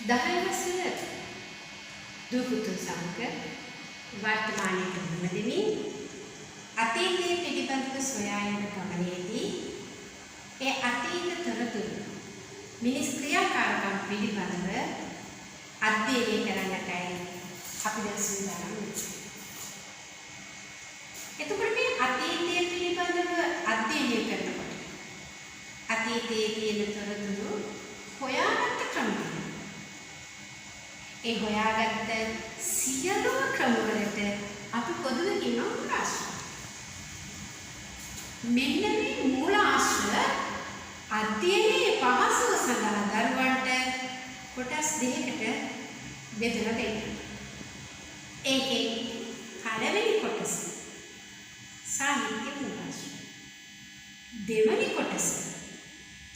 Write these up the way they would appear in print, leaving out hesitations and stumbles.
10 දුපුතු සමග වර්තමානයේ ගමනදී අතීතයේ පිළිබඳව සොයා යන ගමනේදී ඒ අතීත තොරතුරු මිනිස් ක්‍රියාකාරකම් පිළිබඳව අධ්‍යයනය කරන්නටයි අපි දැන් සූදානම් වෙන්නේ. එතකොට මේ අතීතයේ පිළිබඳව අධ්‍යයනය කරනකොට අතීතයේ තියෙන තොරතුරු හොයාගත්ත ක්‍රමය. ඒ හොයාගත්ත සියලුම ක්‍රමවලට අපි පොදුවේ කියනවා මූලාශ්‍ර. මෙන්න මේ මූලාශ්‍ර අධ්‍යයනයේ පහසුව සඳහා දරුවන්ට කොටස් දෙකකට බෙදලා දෙන්න. ඒකේ පළවෙනි කොටස සාහිත්‍ය මූලාශ්‍ර. දෙවෙනි කොටස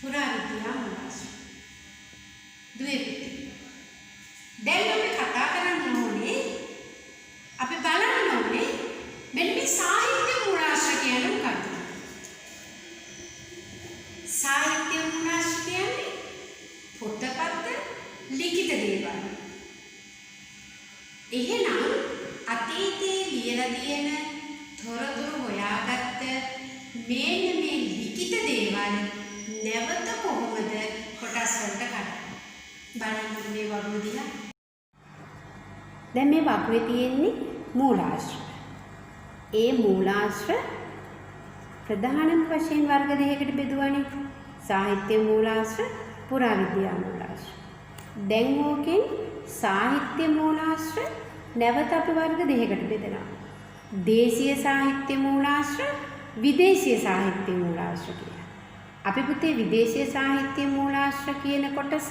පුරාවිද්‍යා මූලාශ්‍ර. ද්විපිටක. දැන් අපි කතා කරන්න ඕනේ අපි බලන්න ඕනේ මෙන්න මේ සාහිත්‍ය මූලාශ්‍ර කියන්නේ මොකක්ද? සාහිත්‍ය මූලාශ්‍ර කියන්නේ පොතපත ලිඛිත දේවල්. එහෙනම් අතීතයේ ලියලා තියෙන තොරතුරු හොයාගත්ත මෙන්න මේ ලිඛිත දේවල් නැවත කොහොමද කොටස් වලට කඩන්නේ? බලන්න මේ වගුව දිහා. දැන් මේ වගුවේ තියෙන්නේ මූලාශ්‍ර. ඒ මූලාශ්‍ර ප්‍රධානම වශයෙන් වර්ග දෙකකට බෙදුවානේ. සාහිත්‍ය මූලාශ්‍ර, පුරාවිද්‍යා මූලාශ්‍ර. දැන් ඕකෙන් සාහිත්‍ය මූලාශ්‍ර නැවත අපි වර්ග දෙකකට බෙදනවා. දේශීය සාහිත්‍ය මූලාශ්‍ර, විදේශීය සාහිත්‍ය මූලාශ්‍ර කියලා. අපි පුතේ විදේශීය සාහිත්‍ය මූලාශ්‍ර කියන කොටස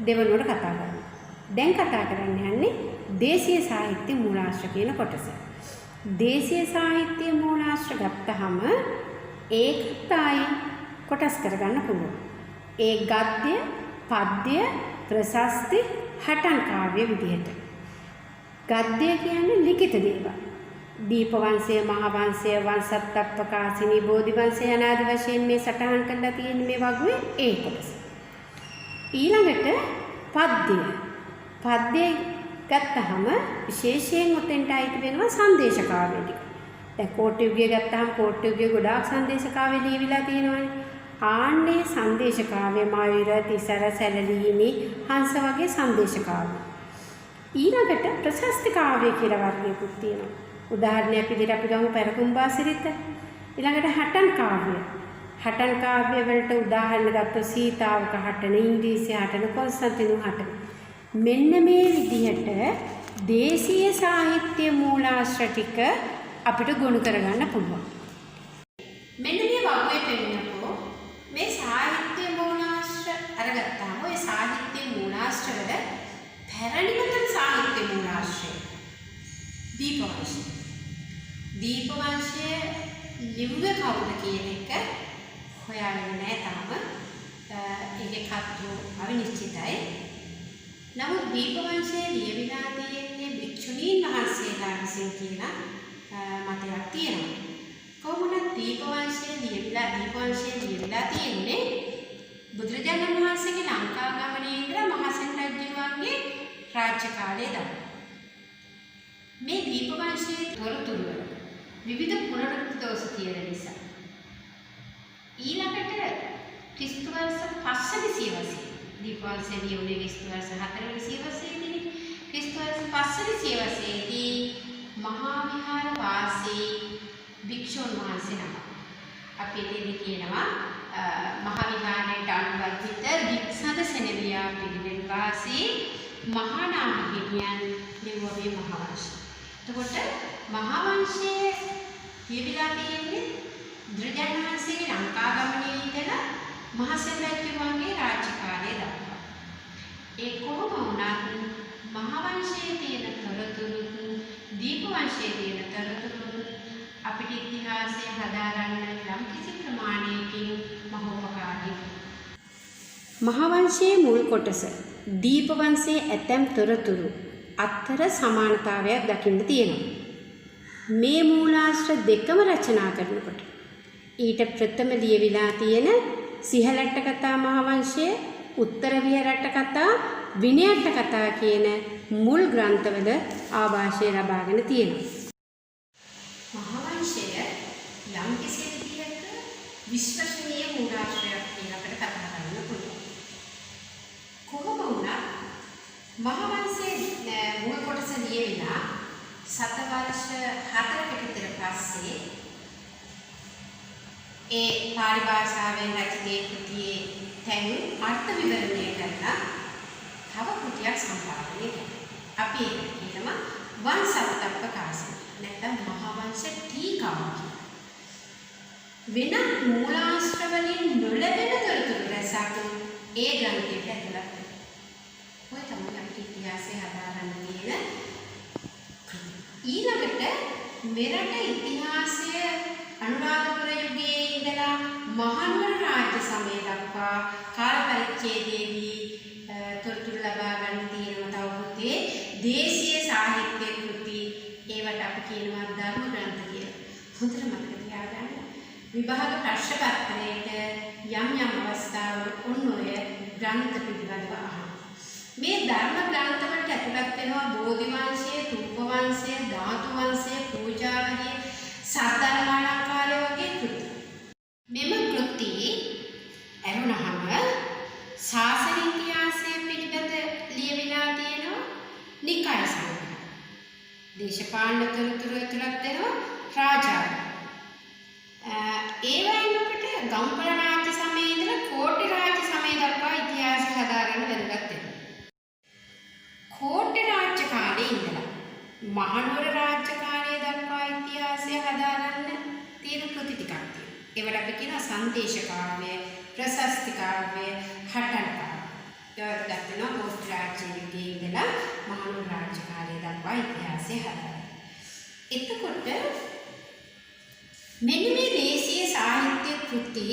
දෙවනුවට කතා කරනවා. දැන් කතා කරන්න යන්නේ දේශීය සාහිත්‍ය මූලාශ්‍ර කියන කොටස. දේශීය සාහිත්‍ය මූලාශ්‍ර ගත්තහම ඒකට ආයි කොටස් කරගන්න පුළුවන්. ඒ ගද්‍ය, පද්‍ය, ප්‍රශස්ති, හටන් කාව්‍ය විදිහට. ගද්‍ය කියන්නේ ලිඛිත දේවල්. දීපවංශය, මහවංශය, වංශත්තප්පකාසිනී, බෝධිවංශය යන ආදී වශයෙන් මේ සටහන් කරලා තියෙන මේ වගුවේ ඒ කොටස. ඊළඟට පද්‍ය. පද්‍ය ගත්තහම විශේෂයෙන් උතෙන්ට අයිති වෙනවා සංදේශ කාව්‍ය ටික. දැන් කෝට්ටේ යුගය ගත්තහම කෝට්ටේ යුගයේ ගොඩාක් සංදේශ කාව්‍ය ලියවිලා තියෙනවානේ. ආන්නේ සංදේශ කාව්‍ය මායුර, තිසර, සැලලිහිණි, හංස වගේ සංදේශ කාව්‍ය. ඊළඟට ප්‍රශස්ති කාව්‍ය කියලා වර්ගයකුත් තියෙනවා. උදාහරණයක් විදිහට අපි ගමු පෙරකුම්බා සිරිත. ඊළඟට හටන් කාව්‍ය. හටන් කාව්‍ය වලට උදාහරණ ගත්තොත් සීතාවක හටන, ඉංග්‍රීසි හටන, කොන්ස්ටන්ටිනු හටන. මෙන්න මේ විදිහට දේශීය සාහිත්‍ය මූලාශ්‍ර ටික අපිට ගොනු කරගන්න පුළුවන්. මෙන්න මේ වගුවේ පෙන්නපෝ මේ සාහිත්‍ය මූලාශ්‍ර අරගත්තාම ඔය සාහිත්‍ය මූලාශ්‍ර වල පැරණිම සාහිත්‍ය මූලාශ්‍රය දීපවංශය. දීපවංශය ලිව්වේ කවුද කියන එක හොයාගෙන නැහැ තාම. ඒකේ කර්තෘ අවිනිශ්චිතයි. නමුත් දීපවංශයේ ලියවිලා තියෙන්නේ භික්ෂුණීන් වහන්සේලා විසින් කියලා මතයක් තියෙනවා. කොහොමද දීපවංශයේ ලියවිලා තියෙන්නේ බුදුරජාණන් වහන්සේගේ ලංකා ගමනේ ඉඳලා මහසෙන් රජුගේ රාජ්‍ය කාලයේ දක්වා. මේ දීපවංශයේ තොරතුරු වල විවිධ පුනරුක්ති දෝෂ තියෙන නිසා ඊළඟට ක්‍රිස්තු වර්ෂ 5 සියවසේ දීපවංශයේ ලියුනේ ක්‍රිස්තු වර්ෂ 4 සියවසේදී ක්‍රිස්තු වර්ෂ 5 සියවසේදී මහා විහාර වාසී භික්ෂුන් වහන්සේ නම අපි එතනදී කියනවා මහා විහාරයට අනුවර්තිත වික්ෂද සෙනවියා පිළිවෙත් වාසී මහා නාම හිමියන් ලිව්වේ මහා වංශය. එතකොට මහා වංශයේ කියවිලා තියෙන්නේ බුදුරජාණන් වහන්සේගේ ලංකා ගමනේ ඉඳලා මහසෙන් රජුගේ රාජ්‍ය කාලය දක්වා. ඒ කොහොම වුණත් මහා වංශයේ තියෙන තොරතුරු දීප වංශයේ තියෙන තොරතුරු අපිට ඉතිහාසය හදාගන්න යම් කිසි ප්‍රමාණයකින් මහෝපකාරී. මහා වංශයේ මුල් කොටස දීප වංශයේ ඇතැම් තොරතුරු අතර සමානතාවයක් දකින්න තියෙනවා. මේ මූලාශ්‍ර දෙකම රචනා කරනකොට ඊට ප්‍රථම ලියවිලා තියෙන සිහලට්ට කතා මහා වංශය, උත්තර විහරට්ට කතා, විනයට කතා කියන මුල් ග්‍රන්ථවල ආభాෂය ලබාගෙන තියෙනවා. මහාවංශය යම් කිසි විදිහක විශ්වසනීය මූලාශ්‍රයක් කියලා අපිට කතා කරන්න පුළුවන්. කොහොම වුණත් මහාවංශයේ මුල් කොටස ලියවිලා සතවර්ෂ 4කට විතර පස්සේ ඒ පාලි භාෂාවෙන් රචිතේ කෘතියේ තැන් අර්ථ විවරණය කරලා තව කෘතියක් සම්පාදනය කරනවා. අපි ඒක කියනවා වංශාත්මක නැත්නම් මහාවංශ ටීකාව. වෙනත් මූලාශ්‍ර වලින් නොලැබෙන තොරතුරු රැසක් ඒ ග්‍රන්ථයට ඇතුළත් වෙනවා. ඔය තමයි අපේ ඉතිහාසය හදාගන්න තියෙන ඊළඟට මෙරට ඉතිහාසය අනුරාධපුර යුගයේ ඉඳලා මහනුවර රාජ්‍ය සමය දක්වා කාල පරිච්ඡේදයේදී තොරතුරු ලබා ගන්න තියෙනවා. තව පුතේ දේශීය සාහිත්‍ය කෘති ඒවට අපි කියනවා ධර්ම ග්‍රන්ථ කියලා. හොඳට මතක තියාගන්න. විභාග ප්‍රශ්න පත්‍රයේට යම් අවස්ථාවල ඔන්න ඔය ග්‍රන්ථ පිළිබඳව අහනවා. මේ ධර්ම ග්‍රන්ථ වලට ඇතුළත් වෙනවා බෝධි වංශය, තුප්ප වංශය, ධාතු වංශය, පූජාවලිය, සද්ධර්මාලංකාරය වගේ කෘති. මෙම කෘති අරුණහම ශාසන ඉතිහාසය පිළිබඳ ලියවිලා තියෙනවා නිකාය සංග්‍රහ. දේශපාලන තොරතුරු ඇතුළත් වෙනවා රාජාව. ඒ වගේම අපිට ගම්පල රාජ්‍ය සමයේ ඉඳලා කෝට්ටේ රාජ්‍ය සමය දක්වා ඉතිහාසය හදාගන්න වැදගත් වෙනවා. කෝට්ටේ රාජ්‍ය කාලේ ඉඳලා මහනුවර රාජ්‍ය කාලය දක්වා ඉතිහාසය හදාගන්න තියෙන කෘති ටිකක් තියෙනවා. ඒවට අපි කියනවා සංදේශ කාව්‍ය, ප්‍රශස්ති කාව්‍ය, හටන් කාව්‍ය. ඒවට ගන්නවා කෝට්ටේ රාජ්‍ය යුගයේ ඉඳලා මහනුවර රාජ්‍ය කාලය දක්වා ඉතිහාසය හදාගන්න. එතකොට මෙන්න මේ දේශීය සාහිත්‍ය කෘති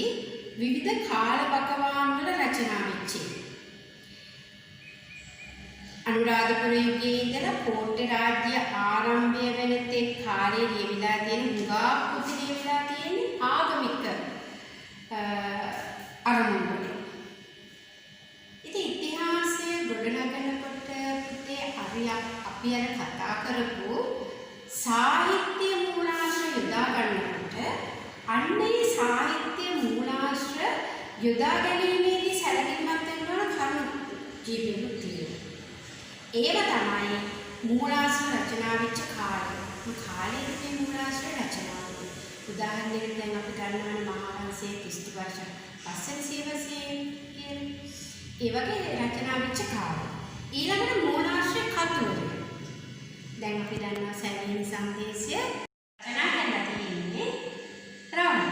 විවිධ කාල වකවාන් වල රචනා වෙච්ච. අනුරාධපුර යුගයේ ඉඳලා කෝට්ටේ රාජ්‍ය ආරම්භය වෙන තෙක් කාලයේ ලියවිලා තියෙන මුගා කෘති ලියවිලා තියෙන්නේ ආගමික අරමුණු වල. ඉතින් ඉතිහාසයේ ගොඩනගනකොට පුතේ අපි අර කතා කරපු සාහිත්‍ය මූලාශ්‍ර යොදා ගන්නකොට අන්නේ සාහිත්‍ය මූලාශ්‍ර යොදා ගැනීමේදී සැලකිලිමත් වෙන්න ඕන කරුණු කීපයක් තියෙනවා. ඒව තමයි මූලාශ්‍ර රචනා වෙච්ච කාලය. කාලයේදී මූලාශ්‍ර රචනා වුණා. උදාහරණයක් දැන් අපි ගන්නවනේ මහාවංශයේ 30 වර්ෂ පස්සේ සියවසේ කියන. ඒ වගේ රචනා වෙච්ච කාලය. ඊළඟට මූලාශ්‍ර කතුවර. දැන් අපි දන්නවා සැලීනි සංදේශය රචනා කරලා තියෙන්නේ රවණ.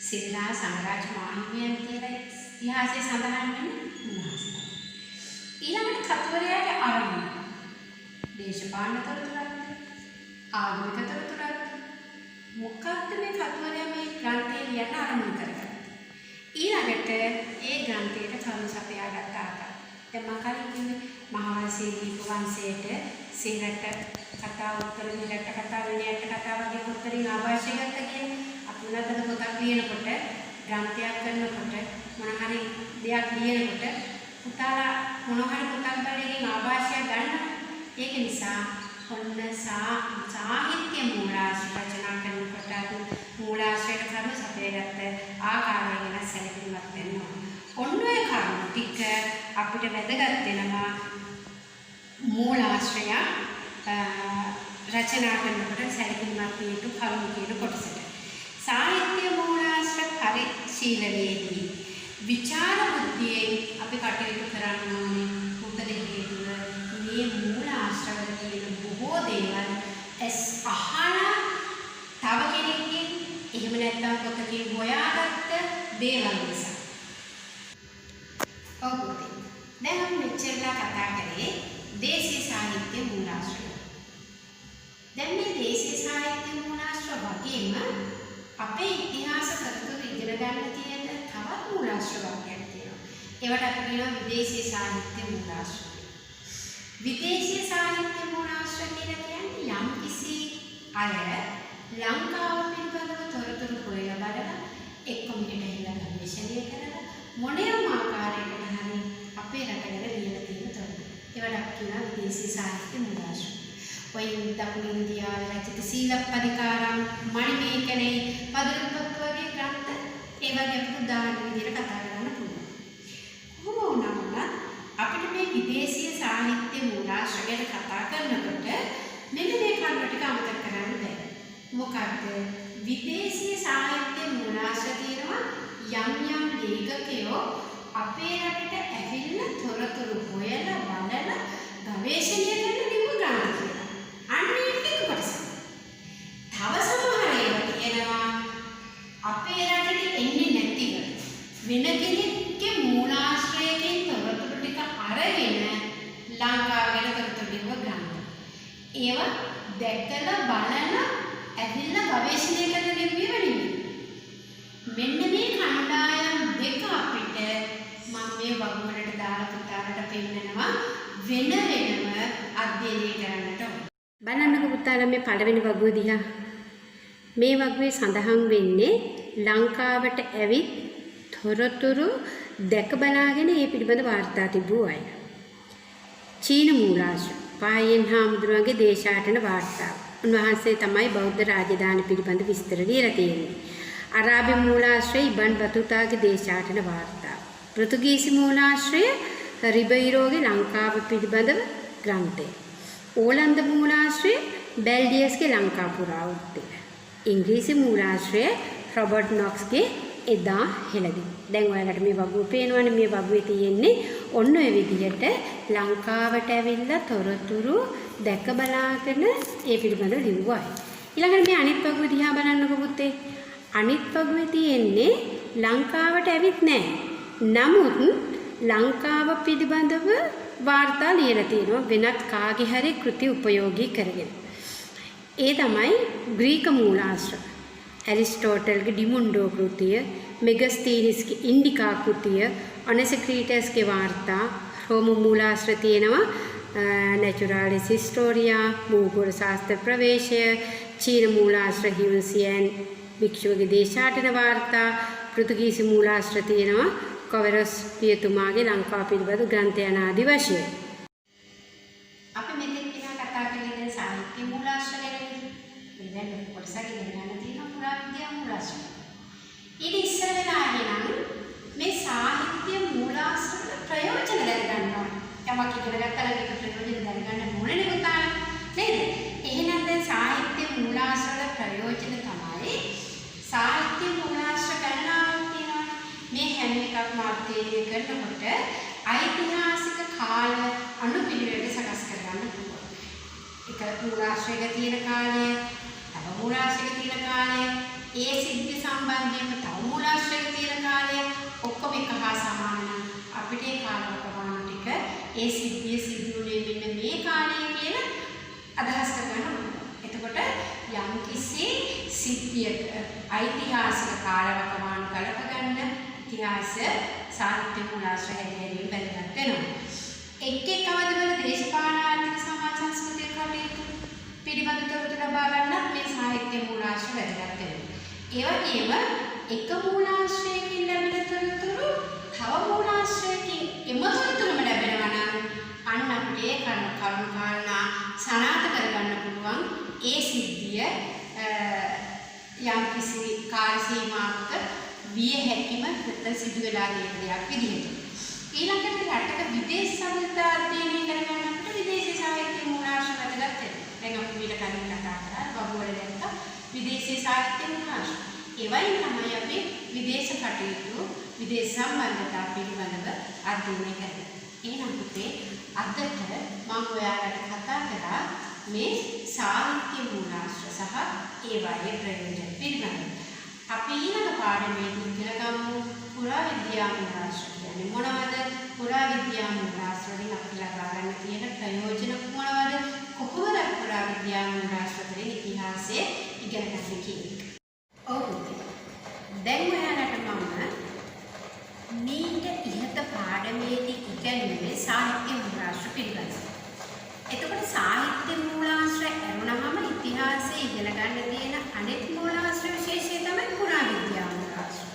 සිරිලා සංරාජ මාහිමියන් කියලා ඉතිහාසයේ සඳහන් වෙන්නේ උන්වහන්සේ. ඊළඟට කතුවරයාට අරමුණ. දේශපාලන තොරතුරක්, ආගමික තොරතුරක්. මොකක්ද මේ කතුවරයා මේ ග්‍රන්ථය ලියන්න අරමුණු කරගත්තේ? ඊළඟට ඒ ග්‍රන්ථයට කරුණු සපයාගත් ආකාරය. දැන් මම කලින් කිව්වේ මහාවංශයේ දීප වංශයේට සිරට කතා උත්තර නිරට කතා විනයට කතා වගේ උත්තරින් ආభాෂය ගත්ත කියන්නේ අපි උනතන පොතක් ලියනකොට ග්‍රන්ථයක් කරනකොට මොන හරි දෙයක් ලියනකොට පුතාලා මොන හරි පොතක් බලයෙන් ආభాෂය ගන්න. ඒක නිසා ඔන්න සාහිත්‍ය මූලාශ්‍ර රචනා කරනකොට මූලාශ්‍රයට කරුණු සපයගත්ත ආකාරය ගැන සැලකිලිමත් වෙන්න ඕන. ඔන්න ඔය කරුණු ටික අපිට වැදගත් වෙනවා මූලාශ්‍රය රචනා කරනකොට සැලකිලිමත් විය යුතු කරුණු කියන කොටසට. සාහිත්‍ය මූලාශ්‍ර පරිශීලනයේදී විචාර බුද්ධියෙන් අපි කටයුතු කරන්න ඕනේ. මොකද හේතුව මේ මූලාශ්‍රවල තියෙන බොහෝ දේවල් අහලා තව කෙනෙක්ගෙන් එහෙම නැත්නම් පොතකින් හොයාගත්ත දේවල් නිසා. ඔව් දැන් අපි මෙච්චරලා කතා කරේ දේශීය සාහිත්‍ය මූලාශ්‍ර. දැන් මේ දේශීය සාහිත්‍ය මූලාශ්‍ර වගේම අපේ ඉතිහාස තොරතුරු ඉගෙන ගන්න තියෙන තවත් මූලාශ්‍ර වර්ගයක් තියෙනවා. ඒවට අපි කියනවා විදේශීය සාහිත්‍ය මූලාශ්‍ර. විදේශීය සාහිත්‍ය මූලාශ්‍ර කියලා කියන්නේ යම්කිසි අය ලංකාව පිළිබඳව තොරතුරු හොයලා බලලා එක්ක මෙහෙට ගිහිල්ලා ගවේෂණය කරලා මොනියම් ආකාරයකට හරි අපේ රටවල ලියලා තියෙන තොරතුරු. ඒවට කියනවා විදේශීය සාහිත්‍ය මූලාශ්‍ර. ඔය දකුණු ඉන්දියාවේ රචිත සීලප්පදිකාරම්, මණිමේකලේ, පදුරුපත් වගේ ග්‍රන්ථ ඒ වගේ අපිට උදාහරණ විදිහට කතා කරන්න පුළුවන්. කොහොම වුණත් අපිට මේ විදේශීය සාහිත්‍ය මූලාශ්‍ර ගැන කතා කරනකොට මෙන්න මේ කරුණු ටික අමතක කරන්න බෑ. මොකද විදේශීය සාහිත්‍ය මූලාශ්‍ර තියෙනවා යම් ලේඛකයෝ අපේ රටට ඇවිල්ලා තොරතුරු හොයලා බලලා ගවේෂණය කරන ලියුම ගන්න කියලා. අන්න ඒක කොටස. තව සමහර ඒවා කියනවා අපේ රටට එන්නේ නැතිව වෙන කෙනෙක්ගේ මූලාශ්‍රයකින් තොරතුරු ටික අරගෙන ලංකාව ගැන තොරතුරු ලියුම ගන්න. ඒවා දැකලා බලලා ඇවිල්ලා ගවේෂණය කරන ලියුම නෙවෙයි. මෙන්න මේ කණ්ඩායම් දෙක අපිට මම මේ වගුවලට දාලා පුතාලට පෙන්නනවා වෙනම අධ්‍යයනය කරන්නට ඕන. බලන්නකො පුතාලා මේ පළවෙනි වගුව දිහා. මේ වගුවේ සඳහන් වෙන්නේ ලංකාවට ඇවිත් තොරතුරු දැක බලාගෙන ඒ පිළිබඳ වාර්තා තිබූ අය. චීන මූලාශ්‍ර පායන් හාමුදුරුවන්ගේ දේශාටන වාර්තාව. උන්වහන්සේ තමයි බෞද්ධ රාජධානි පිළිබඳ විස්තර ලියලා තියෙන්නේ. අරාබි මූලාශ්‍රය ඉබන් බතුතාගේ දේශාටන වාර්තාව. පෘතුගීසි මූලාශ්‍රය රිබයිරෝගේ ලංකාව පිළිබඳව ග්‍රන්ථය. ඕලන්ද මූලාශ්‍රය බෙල්ඩියස්ගේ ලංකා පුරාවෘත්තය. ඉංග්‍රීසි මූලාශ්‍රය රොබර්ට් නොක්ස්ගේ එදා හෙළදිව. දැන් ඔයාලට මේ වගුව පේනවනේ. මේ වගුවේ තියෙන්නේ ඔන්න ඔය විදිහට ලංකාවට ඇවිල්ලා තොරතුරු දැක බලාගෙන ඒ පිළිබඳව ලිව්වා. ඊළඟට මේ අනිත් වගුව දිහා බලන්නකො පුතේ. අනිත් වගුවේ තියෙන්නේ ලංකාවට ඇවිත් නැහැ. නමුත් ලංකාව පිළිබඳව වාර්තා ලියලා තියෙනවා වෙනත් කාගේ හරි කෘති උපයෝගී කරගෙන. ඒ තමයි ග්‍රීක මූලාශ්‍ර. ඇරිස්ටෝටල්ගේ ඩිමුන්ඩෝ කෘතිය, මෙගස්තීනිස්ගේ ඉන්ඩිකා කෘතිය, ඔනෙසික්‍රීටස්ගේ වාර්තා, රෝම මූලාශ්‍ර තියෙනවා නැචුරාලිස් හිස්ටෝරියා, භූගෝල ශාස්ත්‍ර ප්‍රවේශය, චීන මූලාශ්‍ර හියුන්සියන් භික්ෂුවගේ දේශාටන වාර්තා, පෘතුගීසි මූලාශ්‍ර තියෙනවා කවරස් පියතුමාගේ ලංකාව පිළිබඳ ග්‍රන්ථ යන ආදි වශයෙන්. අපි මෙතෙක් විනා කතා කළේ සාහිත්‍ය මූලාශ්‍ර ගැන. මේ දැන් කොටසක් ඉගෙන ගන්න තියෙනවා පුරාවිද්‍යා මූලාශ්‍ර. ඊට ඉස්සර වෙලා නම් මේ සාහිත්‍ය මූලාශ්‍ර ප්‍රයෝජන දැනගන්න ඕනේ. යමක් ඉගෙන ගත්තා නම් ඒක ප්‍රයෝජන දැනගන්න ඕනේ පුතා. නේද? එහෙනම් දැන් සාහිත්‍ය මූලාශ්‍ර ප්‍රයෝජන තමයි සාහිත්‍ය මූලාශ්‍ර ගණනාවක් තියෙනවා. මේ හැම එකක්ම අධ්‍යයනය කරනකොට ඓතිහාසික කාල අනුපිළිවෙලට සකස් කරගන්න පුළුවන්. එක මූලාශ්‍රයක තියෙන කාලය, තව මූලාශ්‍රයක තියෙන කාලය, ඒ සිද්ධි සම්බන්ධයෙන්ම තව මූලාශ්‍රයක තියෙන කාලය ඔක්කොම එක හා සමාන නම් අපිට ඒ කාලවකවානු ටික ඒ සිද්ධිය සිදුුනේ මෙන්න මේ කාලය කියලා අදහස් කරගන්න පුළුවන්. එතකොට යම්කිසි සිද්ධියක ඓතිහාසික කාලවකවානු කලපගන්න ඉතිහාස සාහිත්‍ය මූලාශ්‍ර හැදීමෙන් වැදගත් වෙනවා. එක් අවධවල දේශපාලන ආර්ථික සමාජ සංස්කෘතික කටයුතු පිළිබඳ තොරතුරු ලබා ගන්නත් මේ සාහිත්‍ය මූලාශ්‍ර වැදගත් වෙනවා. ඒ වගේම එක මූලාශ්‍රයකින් ලැබෙන තොරතුරු තව මූලාශ්‍රයකින් එම තොරතුරුම ලැබෙනවා නම් අන්න අපිට ඒ කරුණු කාරණා සනාථ කරගන්න පුළුවන්. ඒ සිද්ධිය යම්කිසි කාල සීමාවක විය හැකිම නැත්නම් සිදු වෙලා තියෙන දෙයක් විදිහට. ඊළඟට රටක විදේශ සම්බන්ධතා අධ්‍යයනය කරගන්න අපිට විදේශීය සාහිත්‍ය මූලාශ්‍ර වැදගත් වෙනවා. දැන් අපි මීට කලින් කතා කරා වගුවල දැක්ක විදේශීය සාහිත්‍ය මූලාශ්‍ර. ඒවයින් තමයි අපි විදේශ කටයුතු, විදේශ සම්බන්ධතා පිළිබඳව අධ්‍යයනය කරන්නේ. එහෙනම් පුතේ අදට මම ඔයාලට කතා කරා මේ සාහිත්‍ය මූලාශ්‍ර සහ ඒවායේ ප්‍රයෝජන පිළිබඳව. අපි ඊළඟ පාඩමේදී ඉගෙන ගමු පුරාවිද්‍යා මූලාශ්‍ර කියන්නේ මොනවද? පුරාවිද්‍යා මූලාශ්‍ර වලින් අපි ලබා ගන්න තියෙන ප්‍රයෝජන මොනවද? කොහොමද පුරාවිද්‍යා මූලාශ්‍ර වලින් ඉතිහාසය ඉගෙන ගන්න කියන්නේ? ඔව්. දැන් ඔයාලට මම මීට ඉහත පාඩමේදී ඉගෙනුවේ සාහිත්‍ය මූලාශ්‍ර පිළිබඳව. එතකොට සාහිත්‍ය මූලාශ්‍ර ඇරුණාම ඉතිහාසයේ ඉගෙන ගන්න තියෙන අනෙක් මූලාශ්‍ර විශේෂය තමයි පුරාවිද්‍යා මූලාශ්‍ර.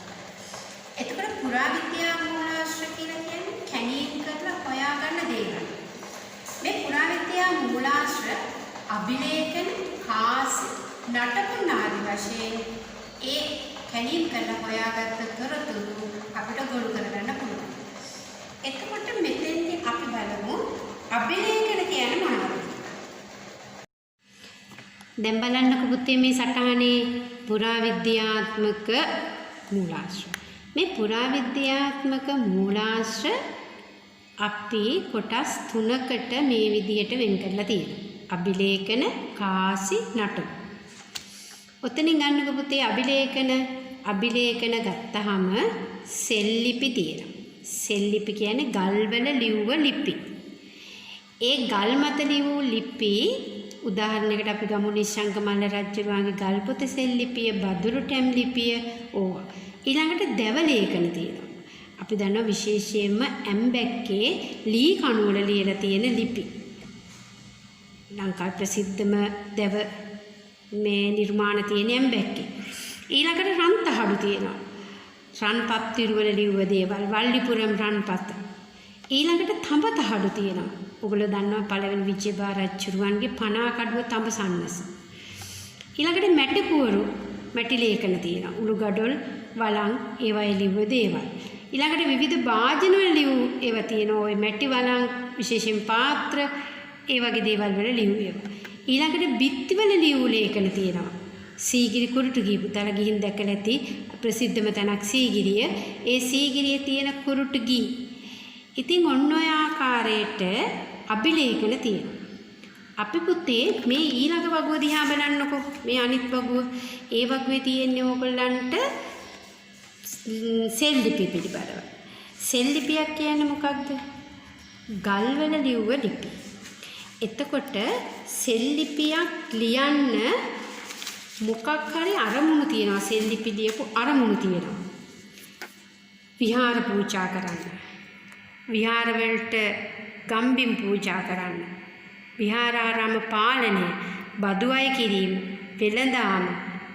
එතකොට පුරාවිද්‍යා මූලාශ්‍ර කියලා කියන්නේ කැණීම් කරන මූලාශ්‍ර අභිලේඛන කාසි නටබුන් ආදි වශයෙන් ඒ කැලීම් කරලා හොයාගත්ත තොරතුරු අපිට ගොනු කරගන්න පුළුවන්. එතකොට මෙතෙන්දී අපි බලමු අභිලේඛන කියන්නේ මොනවද? දැන් බලන්නකො පුතේ මේ සටහනේ පුරාවිද්‍යාත්මක මූලාශ්‍ර. මේ පුරාවිද්‍යාත්මක මූලාශ්‍ර අපි කොටස් 3කට මේ විදිහට වෙන් කරලා තියෙනවා. අභිලේඛන, කාසි, නටබුන්. ඔතනින් ගන්නකො පුතේ අභිලේඛන ගත්තාම සෙල්ලිපි තියෙනවා. සෙල්ලිපි කියන්නේ ගල්වල ලිව්ව ලිපි. ඒ ගල් මත ලිවූ ලිපි උදාහරණයකට අපි ගමු නිශ්ශංක මල්ල රජුගේ ගල්පොත සෙල්ලිපිය, බදුරු ටැම් ලිපිය ඕවා. ඊළඟට දැව ලේඛන තියෙනවා. අපි දන්නවා විශේෂයෙන්ම ඇම්බැක්කේ ලී කණුවල ලියලා තියෙන ලිපි. ලංකාවේ ප්‍රසිද්ධම දැව මේ නිර්මාණ තියෙන ඇම්බැක්කේ. ඊළඟට රන්තහඩු තියෙනවා. රන්පත් තිරුවල ලිව්ව දේවල්, වල්ලිපුරම් රන්පත්. ඊළඟට තඹතහඩු තියෙනවා. ඔයගොල්ලෝ දන්නවා පළවෙනි විජේබා රජුරුවන්ගේ පනාකඩුව තඹ සන්නස. ඊළඟට මැටි පුවරු, මැටි ලේඛන තියෙනවා. උළුගඩොල්, වලං ඒවයි ලිව්ව දේවල්. ඊළඟට විවිධ වාජන වල ලිව් ඒවා තියෙනවා. ওই මැටි වලං විශේෂයෙන් පාත්‍ර ඒ වගේ දේවල් වල ලිව් ඒවා. ඊළඟට බිත්තිවල ලිව් ලේඛන තියෙනවා. සීගිරි කුරුටු ගී පුතාලා ගිහින් දැකලා ඇති ප්‍රසිද්ධම තැනක් සීගිරිය. ඒ සීගිරියේ තියෙන කුරුටු ගී. ඉතින් ඔන්න ඔය ආකාරයට අභිලේඛන තියෙනවා. අපි පුතේ මේ ඊළඟ වගුව දිහා බලන්නකො. මේ අනිත් වගුව. ඒ වගුවේ තියෙන්නේ ඕගොල්ලන්ට සෙල්ලිපි පිළිබඳව. සෙල්ලිපියක් කියන්නේ මොකක්ද? ගල්වල ලිව්ව ලිපි. එතකොට සෙල්ලිපියක් ලියන්න මොකක් හරි අරමුණු තියෙනවා. සෙල්ලිපි ලියපු අරමුණු තියෙනවා. විහාර පූජා කරන්න. විහාර වලට ගම්බිම් පූජා කරන්න. විහාරාරාම පාලනය, බදු අය කිරීම, වෙළඳාම,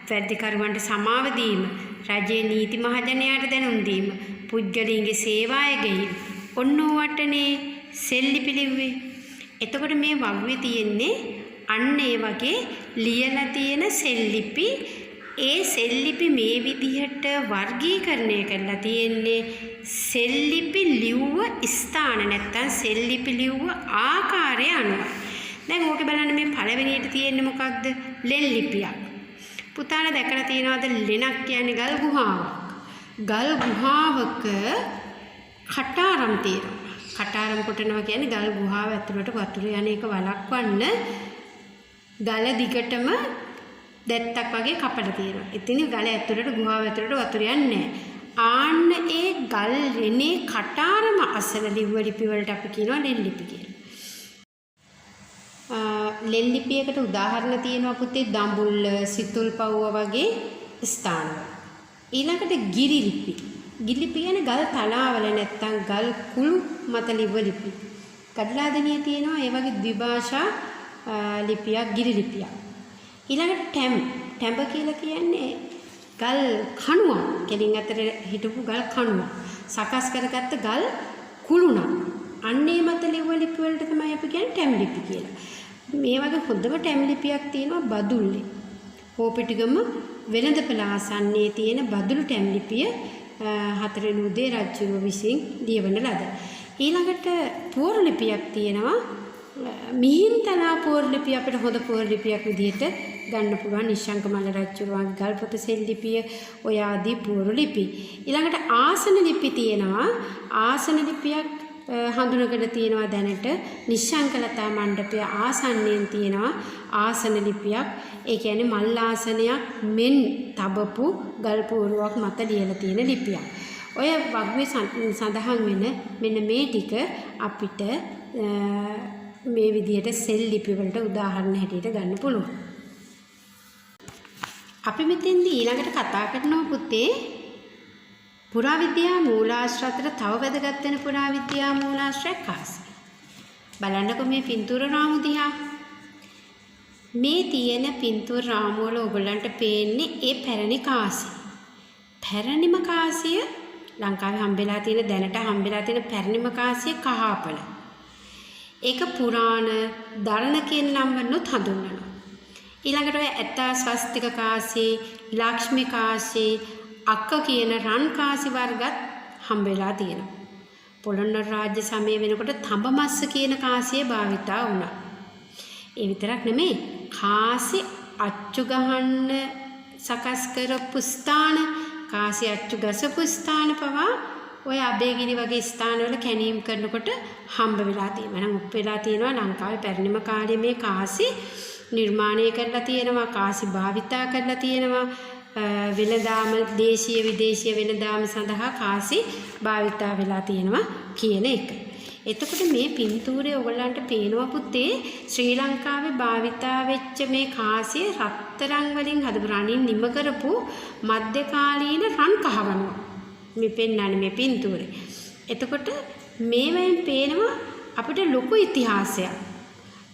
වැඩිකරුවන්ට සමාව දීම, රජයේ නීති මහජනයාට දැනුම් දීම, පුද්ගලයන්ගේ සේවාය ගෙහිම. ඔන්න ඕවටනේ සෙල්ලිපි ලිව්වේ. එතකොට මේ වගුවේ තියෙන්නේ අන්න ඒ වගේ ලියලා තියෙන සෙල්ලිපි. ඒ සෙල්ලිපි මේ විදිහට වර්ගීකරණය කරලා තියෙන්නේ සෙල්ලිපි ලිව්ව ස්ථාන නැත්තම් සෙල්ලිපි ලිව්ව ආකාරය අනුව. දැන් ඕකේ බලන්න මේ පළවෙනියට තියෙන්නේ මොකක්ද? ලෙන් ලිපියක්. පුතාලා දැකලා තියෙනවද ලෙනක් කියන්නේ ගල් ගුහාවක්. ගල් ගුහාවක කටාරම් තියෙනවා. කටාරම් කොටනවා කියන්නේ ගල් ගුහාව ඇතුළට වතුර යන එක වළක්වන්න ගල දිගටම දැත්තක් වගේ කපලා තියෙනවා. ඉතින් ගල ඇතුළට ගුහාව ඇතුළට වතුර යන්නේ නැහැ. ආන්න ඒ ගල් රෙනේ කටාරම අසල ලිව්ව ලිපි වලට අපි කියනවා ලෙන් ලිපි කියලා. ලෙන් ලිපියකට උදාහරණ තියෙනවා පුතේ දඹුල්ල, සිතුල්පව්ව වගේ ස්ථානවල. ඊළඟට ගිරි ලිපි. ගිරි ලිපි කියන්නේ ගල් තලාවල නැත්තම් ගල් කුළු මත ලිව්ව ලිපි. කඩලාදෙනිය තියෙනවා ඒ වගේ ද්විභාෂා ලිපියක් ගිරි ලිපියක්. ඊළඟට ටැඹ කියලා කියන්නේ ගල් කණුවක්. කෙලින් අතර හිටපු ගල් කණුවක්. සකස් කරගත්ත ගල් කුළුණක්. අන්නේ මත ලිව්ව ලිපි වලට තමයි අපි කියන්නේ ටැම් ලිපි කියලා. මේ වගේ හොඳම ටැම් ලිපියක් තියෙනවා බදුල්ලේ. හෝපිටිගම වෙළඳපළ ආසන්නයේ තියෙන බදුළු ටැම් ලිපිය හතරවෙනි උදේ රජුව විසින් ලියවන ලද. ඊළඟට පෝර ලිපියක් තියෙනවා. මිහින්තලා පෝර ලිපිය අපිට හොඳ පෝර ලිපියක් විදිහට ගන්න පුළුවන්. නිශ්ශංක මල්ල රජුගේ ගල්පොත සෙල්ලිපිය ඔය ආදී පෝර ලිපි. ඊළඟට ආසන ලිපි තියෙනවා. ආසන ලිපියක් හඳුනගෙන තියෙනවා දැනට නිශ්ශංකලතා මණ්ඩපය ආසන්නයෙන් තියෙනවා ආසන ලිපියක්. ඒ කියන්නේ මල් ආසනයක් මෙන් තබපු ගල් පෝරුවක් මත ලියලා තියෙන ලිපියක්. ඔය වග්වේ සඳහන් වෙන මෙන්න මේ ටික අපිට මේ විදිහට සෙල් ලිපි වලට උදාහරණ හැටියට ගන්න පුළුවන්. අපි මෙතෙන්දී ඊළඟට කතා කරනවා පුතේ පුරාවිද්‍යා මූලාශ්‍ර අතර තව වැදගත් වෙන පුරාවිද්‍යා මූලාශ්‍රය කාසි. බලන්නකො මේ පින්තූර රාමු දිහා. මේ තියෙන පින්තූර රාමු වල ඔයගලන්ට පේන්නේ ඒ පැරණි කාසි. පැරණිම කාසිය ලංකාවේ හම්බෙලා තියෙන දැනට හම්බෙලා තියෙන පැරණිම කාසිය කහාපල. ඒක පුරාණ දරණ කියන නම් වලුත් හඳුන්වනවා. ඊළඟට ඔය ඇත්තා ස්වස්තික කාසී, ලක්ෂ්මී කාසී, අක්ක කියන රන් කාසි වර්ගත් හම්බ වෙලා තියෙනවා. පොළොන්නරු රාජ්‍ය සමය වෙනකොට තඹමස්ස කියන කාසිය භාවිතා වුණා. ඒ විතරක් නෙමෙයි කාසි අච්චු ගහන්න සකස් කරපු ස්ථාන, කාසි අච්චු ගසපු ස්ථාන පවා ඔය අබේගිරි වගේ ස්ථානවල කැණීම් කරනකොට හම්බ වෙලා තියෙනවා. නම් උප් වෙලා තියෙනවා ලංකාවේ පැරණිම කාලේ මේ කාසි නිර්මාණය කරලා තියෙනවා, කාසි භාවිතා කරලා තියෙනවා. වෙළඳාම දේශීය විදේශීය වෙළඳාම සඳහා කාසි භාවිතා වෙලා තියෙනවා කියන එක. එතකොට මේ පින්තූරේ ඔයගලන්ට පේනවා පුතේ ශ්‍රී ලංකාවේ භාවිතා වෙච්ච මේ කාසිය රත්තරන් වලින් හදපු රණින් නිම කරපු මධ්‍යකාලීන රන් කහවණුව. මේ පෙන්නන්නේ මේ පින්තූරේ. එතකොට මේවෙන් පේනවා අපිට ලොකු ඉතිහාසයක්.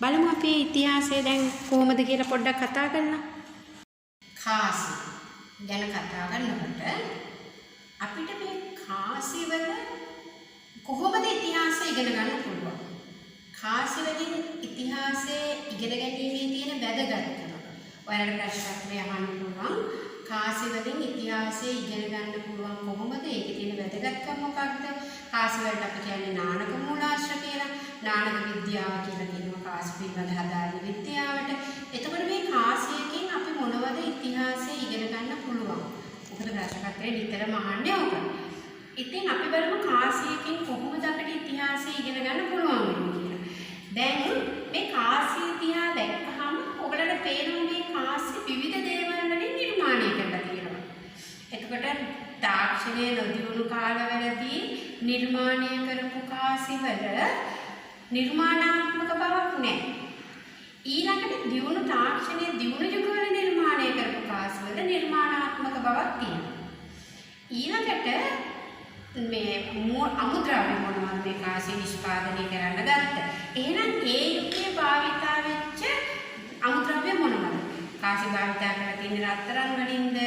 බලමු අපේ ඉතිහාසය දැන් කොහොමද කියලා පොඩ්ඩක් කතා කරලා. කාසි ගැන කතා කරනකොට අපිට මේ කාසි වල කොහොමද ඉතිහාසය ඉගෙන ගන්න පුළුවන්? කාසි වලින් ඉතිහාසය ඉගෙන ගැනීමේ තියෙන වැදගත්කම. ඔයාලට ප්‍රශ්නයක් අහන්න පුළුවන්. කාසි වලින් ඉතිහාසය ඉගෙන ගන්න පුළුවන් කොහොමද? ඒකේ තියෙන වැදගත්කම මොකක්ද? කාසි වලට අපි කියන්නේ නානක මූලාශ්‍ර කියලා. නානක විද්‍යාව කියලා කියනවා කාසි පිළිබඳ හදාරන විද්‍යාවට. එතකොට මේ කාසියකින් අපි මොනවද ඉතිහාසය ඉගෙන ගන්න පුළුවන්? මොකද ප්‍රශ්නපත්‍රයේ නිතරම අහන්නේ ඕක. ඉතින් අපි බලමු කාසියකින් කොහොමද අපිට ඉතිහාසය ඉගෙන ගන්න පුළුවන් වෙන්නේ කියලා. දැන් මේ කාසිය ඉතිහාසය දැක්කහම ඔයගලට පේනවා මේ කාසි විවිධ දේවල් වලින් නිර්මාණය කරලා තියෙනවා. එතකොට තාක්ෂණයේ නොදියුණු කාලවලදී නිර්මාණය කරපු කාසිවල නිර්මාණාත්මක බවක් නැහැ. ඊළඟට දියුණු තාක්ෂණයේ දියුණු යුගවල නිර්මාණය කරපු කාසිවල නිර්මාණාත්මක බවක් තියෙනවා. ඊළඟට මේ අමුද්‍රව්‍ය මොනවද මේ කාසිය නිෂ්පාදනය කරන්න ගත්ත. එහෙනම් ඒ යුගයේ භාවිතා වෙච්ච අමුද්‍රව්‍ය මොනවද? කාසි භාවිතා කරලා තියෙන රත්තරන් වලින්ද,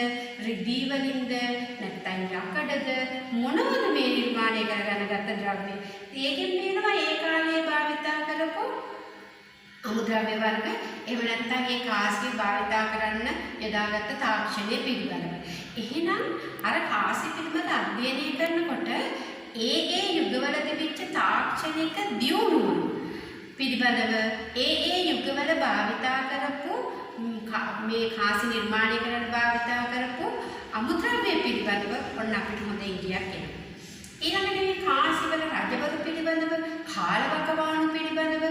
රිදී වලින්ද, නැත්නම් යකඩද මොනවද මේ නිර්මාණය කරගන්න ගත්ත ද්‍රව්‍ය? ඒකෙන් පේනවා ඒ කාලේ භාවිතා කරපු අමුද්‍රව්‍ය වර්ග එහෙම නැත්නම් ඒ කාසිය භාවිතා කරන්න යොදාගත්ත තාක්ෂණය පිළිබඳව. එහෙනම් අර කාසි පිළිබඳ අධ්‍යයනය කරනකොට ඒ යුගවල තිබිච්ච තාක්ෂණික දියුණුව පිළිබඳව ඒ යුගවල භාවිතා කරපු මේ කාසි නිර්මාණය කරන්න භාවිතා කරපු අමුද්‍රව්‍ය පිළිබඳව ඔන්න අපිට හොඳ ඉඟියක් එනවා. ඊළඟට මේ කාසිවල රජවරු පිළිබඳව, කාලවකවානු පිළිබඳව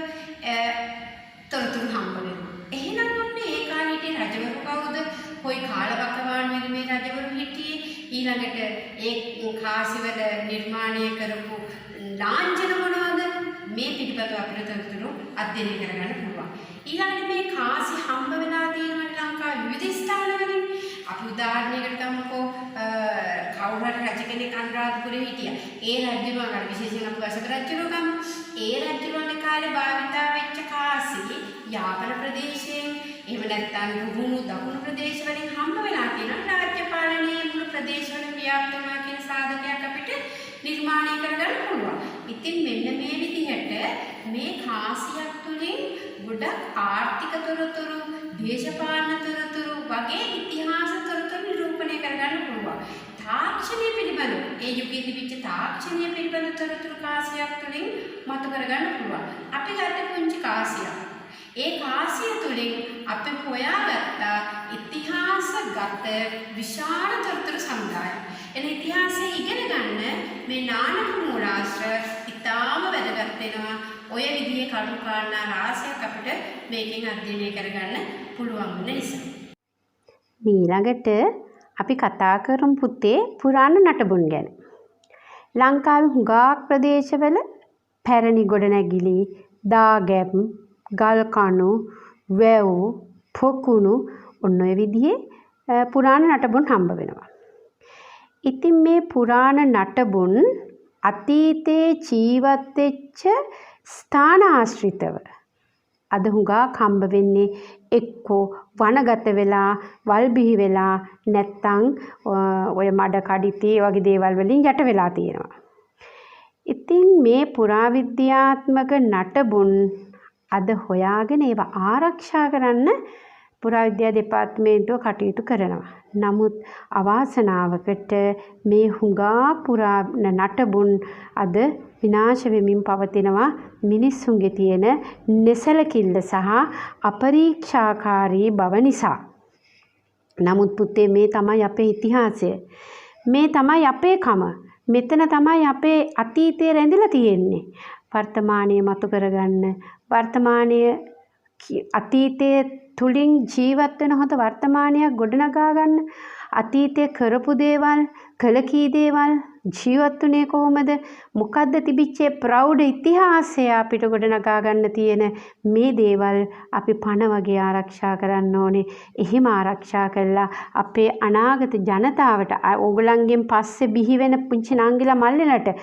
තොරතුරු හම්බ වෙනවා. එහෙනම් ඔන්න ඒ කාලේ රජවරු කවුද? කොයි කාලවකවානුවේද මේ රජවරු හිටියේ? ඊළඟට ඒ කාසිවල නිර්මාණය කරපු ලාංඡන මොනවද? මේ පිළිබඳව අපිට තොරතුරු අධ්‍යයනය කරගන්න පුළුවන්. ඊළඟට මේ කාසි හම්බ වෙලා තියෙනවා ලංකාවේ විවිධ ස්ථානවලින්. අපි උදාහරණයකට ගමුකෝ කවුරු හරි රජ කෙනෙක් අනුරාධපුරේ හිටියා. ඒ රජුම අර විශේෂයෙන් අපි අශෝක රජුම ගමු. ඒ රජුගේ කාලේ භාවිතා වෙච්ච කාසි යාපන ප්‍රදේශයෙන් එහෙම නැත්නම් රුහුණු දකුණු ප්‍රදේශ වලින් හම්බ වෙලා තියෙනවා. රාජ්‍ය පාලනයේ මුළු ප්‍රදේශවල ව්‍යාප්ත වුණා කියන සාධකයක් අපිට නිර්මාණය කරගන්න පුළුවන්. ඉතින් මෙන්න මේ විදිහට මේ කාසියක් තුළින් ගොඩක් ආර්ථික තොරතුරු, දේශපාලන තොරතුරු වගේ ඉතිහාස තොරතුරු නිරූපණය කරගන්න පුළුවන්. තාක්ෂණය පිළිබඳ ඒ යුගයේ තිබිච්ච තාක්ෂණය පිළිබඳ තොරතුරු කාසියක් තුළින් මතු කරගන්න පුළුවන්. අපි ගත්ත පුංචි කාසියක්. ඒ කාසිය තුළින් අපි හොයාගත්ත ඉතිහාසගත විශාල තොරතුරු සමුදායක්. එන ඉතිහාසය ඉගෙන ගන්න මේ නානක මූලාශ්‍ර ඉතාම වැදගත් වෙනවා. ඔය විදිහේ කරුණු කාරණා රාශියක් අපිට මේකෙන් අධ්‍යයනය කරගන්න පුළුවන් වෙන නිසා. ඊළඟට අපි කතා කරමු පුතේ පුරාණ නටබුන් ගැන. ලංකාවේ හුඟක් ප්‍රදේශවල පැරණි ගොඩනැගිලි, දාගැබ්, ගල් කණු, වැව්, පොකුණු ඔන්න ඔය විදිහේ පුරාණ නටබුන් හම්බ වෙනවා. ඉතින් මේ පුරාණ නටබුන් අතීතයේ ජීවත් වෙච්ච ස්ථාන ආශ්‍රිතව අද හුඟක් හම්බ වෙන්නේ එක්කෝ වනගත වෙලා, වල් බිහි වෙලා නැත්තම් ඔය මඩ කඩිතේ වගේ දේවල් වලින් යට වෙලා තියෙනවා. ඉතින් මේ පුරාවිද්‍යාත්මක නටබුන් අද හොයාගෙන ඒවා ආරක්ෂා කරන්න පුරාවිද්‍යා දෙපාර්තමේන්තුව කටයුතු කරනවා. නමුත් අවාසනාවකට මේ හුඟා පුරා නටබුන් අද විනාශ වෙමින් පවතිනවා මිනිස්සුන්ගේ තියෙන නිසලකිල්ල සහ අපරීක්ෂාකාරී බව නිසා. නමුත් පුතේ මේ තමයි අපේ ඉතිහාසය. මේ තමයි අපේ කම. මෙතන තමයි අපේ අතීතයේ රැඳිලා තියෙන්නේ. වර්තමානයේ මතු කරගන්න වර්තමානයේ අතීතයේ තුලින් ජීවත් වෙන හොඳ වර්තමානයක් ගොඩනගා ගන්න අතීතයේ කරපු දේවල් කළ කී දේවල් ජීවත් වුණේ කොහොමද මොකද්ද තිබිච්ච ප්‍රෞಢ ඉතිහාසය අපිට ගොඩනගා ගන්න තියෙන මේ දේවල් අපි පණ වගේ ආරක්ෂා කරන්න ඕනේ. එහෙම ආරක්ෂා කළා අපේ අනාගත ජනතාවට ඕගොල්ලන්ගෙන් පස්සේ බිහි වෙන පුංචි නංගිලා මල්ලිලට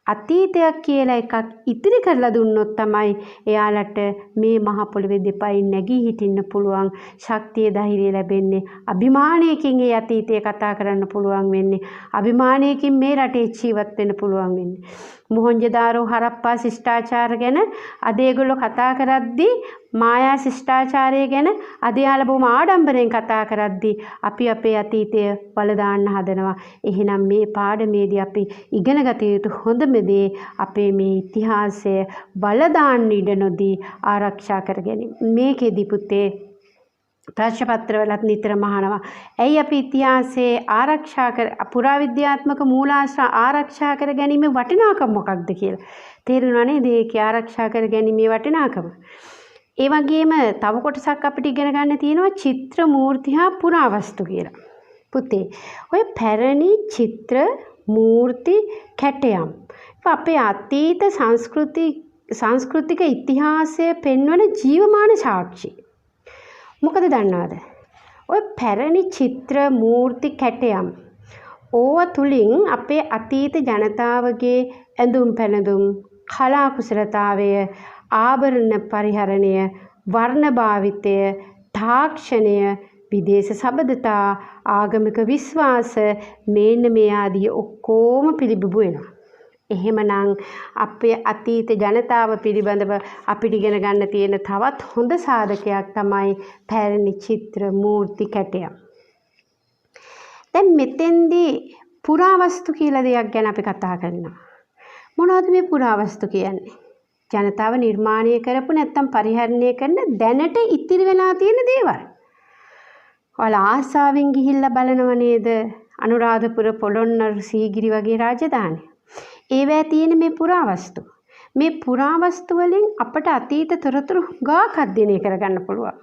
අතීතයක් කියලා එකක් ඉතිරි කරලා දුන්නොත් තමයි එයාලට මේ මහ පොළවේ දෙපයින් නැගී හිටින්න පුළුවන් ශක්තිය ධෛර්යය ලැබෙන්නේ. අභිමානයකින් ඒ අතීතය කතා කරන්න පුළුවන් වෙන්නේ. අභිමානයකින් මේ රටේ ජීවත් වෙන්න පුළුවන් වෙන්නේ. මොහෙන්ජදාරෝ හරප්පා ශිෂ්ටාචාර ගැන අද ඒගොල්ලෝ කතා කරද්දී මායා ශිෂ්ටාචාරය ගැන අද යාළ බොහොම ආඩම්බරෙන් කතා කරද්දී අපි අපේ අතීතය වල දාන්න හදනවා. එහෙනම් මේ පාඩමේදී අපි ඉගෙන ගත යුතු හොඳම දේ අපේ මේ ඉතිහාසය වල දාන්න ඉඩ නොදී ආරක්ෂා කර ගැනීම. මේකෙදි පුතේ ප්‍රශ්න පත්‍රවලත් නිතරම අහනවා. ඇයි අපි ඉතිහාසයේ ආරක්ෂා කර පුරාවිද්‍යාත්මක මූලාශ්‍ර ආරක්ෂා කර ගැනීමේ වටිනාකම මොකක්ද කියලා. තේරුණා නේද? ඒකේ ආරක්ෂා කර ගැනීමේ වටිනාකම. ඒ වගේම තව කොටසක් අපිට ඉගෙන ගන්න තියෙනවා චිත්‍ර මූර්ති හා පුරාවස්තු කියලා. පුතේ ඔය පැරණි චිත්‍ර මූර්ති කැටයම් අපේ අතීත සංස්කෘතික ඉතිහාසය පෙන්වන ජීවමාන සාක්ෂි. මොකද දන්නවද? ඔය පැරණි චිත්‍ර මූර්ති කැටයම් ඕවා තුලින් අපේ අතීත ජනතාවගේ ඇඳුම් පැළඳුම් කලා කුසලතාවය ආභරණ පරිහරණය වර්ණ භාවිතය තාක්ෂණය විදේශ සබඳතා ආගමික විශ්වාස මේන්න මේ ආදී ඔක්කොම පිළිබිඹු වෙනවා. එහෙමනම් අපේ අතීත ජනතාව පිළිබඳව අපිට ඉගෙන ගන්න තියෙන තවත් හොඳ සාධකයක් තමයි පැරණි චිත්‍ර මූර්ති කැටයම්. දැන් මෙතෙන්දී පුරාවස්තු කියලා දෙයක් ගැන අපි කතා කරනවා. මොනවද මේ පුරාවස්තු කියන්නේ? ජනතාව නිර්මාණය කරපු නැත්තම් පරිහරණය කරන දැනට ඉතිරි වෙලා තියෙන දේවල්. ඔයාලා ආසාවෙන් ගිහිල්ලා බලනව නේද? අනුරාධපුර පොළොන්නරු සීගිරි වගේ රාජධානි. ඒවැ තියෙන මේ පුරාවස්තු. මේ පුරාවස්තු වලින් අපට අතීත තොරතුරු ගාක් අධ්‍යයනය කරගන්න පුළුවන්.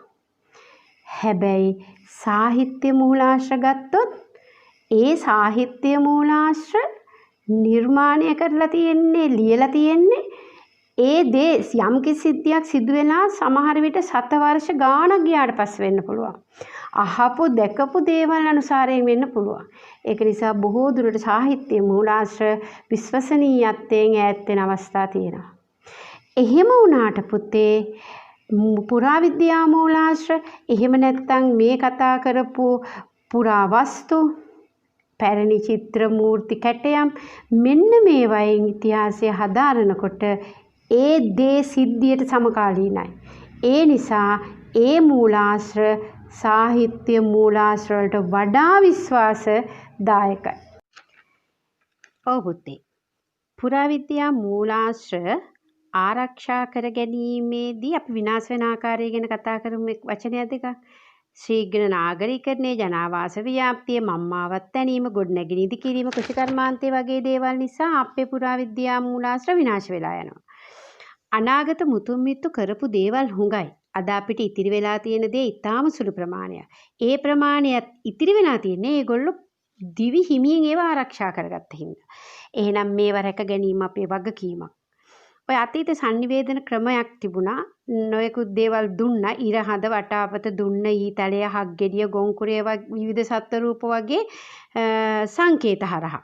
හැබැයි සාහිත්‍ය මූලාශ්‍ර ගත්තොත් ඒ සාහිත්‍ය මූලාශ්‍ර නිර්මාණය කරලා තියෙන්නේ ලියලා තියෙන්නේ ඒ දේ යම් කිසි සිද්ධියක් සිදු වෙලා සමහර විට 7 වර්ෂ ගාණක් ගියාට පස්සේ වෙන්න පුළුවන්. අහපු දැකපු දේවල් අනුසාරයෙන් වෙන්න පුළුවන්. ඒක නිසා බොහෝ දුරට සාහිත්‍ය මූලාශ්‍ර විශ්වසනීයත්වයෙන් ඈත් වෙන අවස්ථා තියෙනවා. එහෙම වුණාට පුතේ පුරාවිද්‍යා මූලාශ්‍ර එහෙම නැත්නම් මේ කතා කරපු පුරාවස්තු පැරණි චිත්‍ර මූර්ති කැටයම් මෙන්න මේවායින් ඉතිහාසය හදාරනකොට ඒ දේ සිද්ධියට සමකාලීනයි. ඒ නිසා ඒ මූලාශ්‍ර සාහිත්‍ය මූලාශ්‍ර වලට වඩා විශ්වාසදායකයි. ඔව් පුතේ. පුරාවිද්‍යා මූලාශ්‍ර ආරක්ෂා කර ගැනීමේදී අපි විනාශ වෙන ආකාරය ගැන කතා කරමු වචනය දෙකක්. ශීඝ්‍ර නාගරිකරණය, ජනාවාස ව්‍යාප්තිය, මම්මාවත් තැනීම, ගොඩනැගිලි ඉදිකිරීම, කෘෂිකර්මාන්තය වගේ දේවල් නිසා අපේ පුරාවිද්‍යා මූලාශ්‍ර විනාශ වෙලා යනවා. අනාගත මුතුන් මිත්තු කරපු දේවල් හුඟයි. අද අපිට ඉතිරි වෙලා තියෙන දේ ඉතාම සුළු ප්‍රමාණයක්. ඒ ප්‍රමාණයත් ඉතිරි වෙලා තියෙන්නේ ඒගොල්ලෝ දිවි හිමියෙන් ඒවා ආරක්ෂා කරගත්ත හින්දා. එහෙනම් මේව රැක ගැනීම අපේ වගකීමක්. ඔය අතීත sannivedana ක්‍රමයක් තිබුණා. නොයෙකුත් දේවල් දුන්නා. ඉර හඳ වටාපත දුන්න ඊතලය හග්ගෙඩිය ගොංකුරේ විවිධ සත්ත්ව රූප වගේ සංකේත හරහා.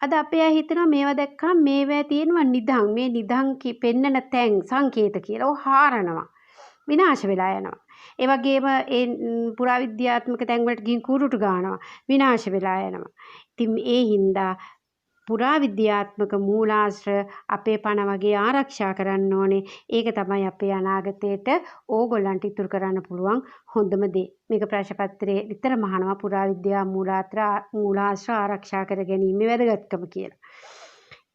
අද අපේ අය හිතනවා මේවා දැක්කම මේවා තියෙනවා නිදහං. මේ නිදහං පෙන්නන තැන් සංකේත කියලා. ඔය හාරනවා. විනාශ වෙලා යනවා. ඒ වගේම ඒ පුරාවිද්‍යාත්මක තැන් වලට ගිහින් කුරුටු ගන්නවා. විනාශ වෙලා යනවා. ඉතින් ඒ හින්දා පුරාවිද්‍යාත්මක මූලාශ්‍ර අපේ පණ වගේ ආරක්ෂා කරන්න ඕනේ. ඒක තමයි අපේ අනාගතයට ඕගොල්ලන්ට ඉතුරු කරන්න පුළුවන් හොඳම දේ. මේක ප්‍රශ්න පත්‍රයේ විතරම අහනවා පුරාවිද්‍යා මූලාශ්‍ර ආරක්ෂා කර ගැනීමේ වැදගත්කම කියලා.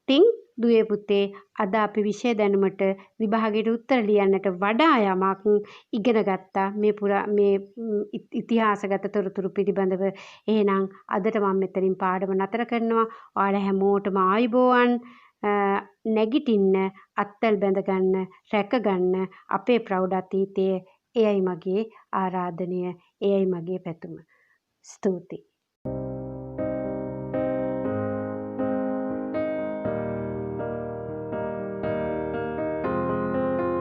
ඉතින් දුවේ පුතේ අද අපි විෂය දැනුමට විභාගයට උත්තර ලියන්නට වඩා යමක් ඉගෙන ගත්තා මේ ඉතිහාසගත තොරතුරු පිළිබඳව. එහෙනම් අදට මම මෙතනින් පාඩම නතර කරනවා. ඔයාලා හැමෝටම ආයුබෝවන්. නැගිටින්න, අත්තල් බැඳ ගන්න, රැක ගන්න අපේ ප්‍රෞಢ අතීතයේ. එයයි මගේ ආරාධනය, එයයි මගේ පැතුම. ස්තුතියි.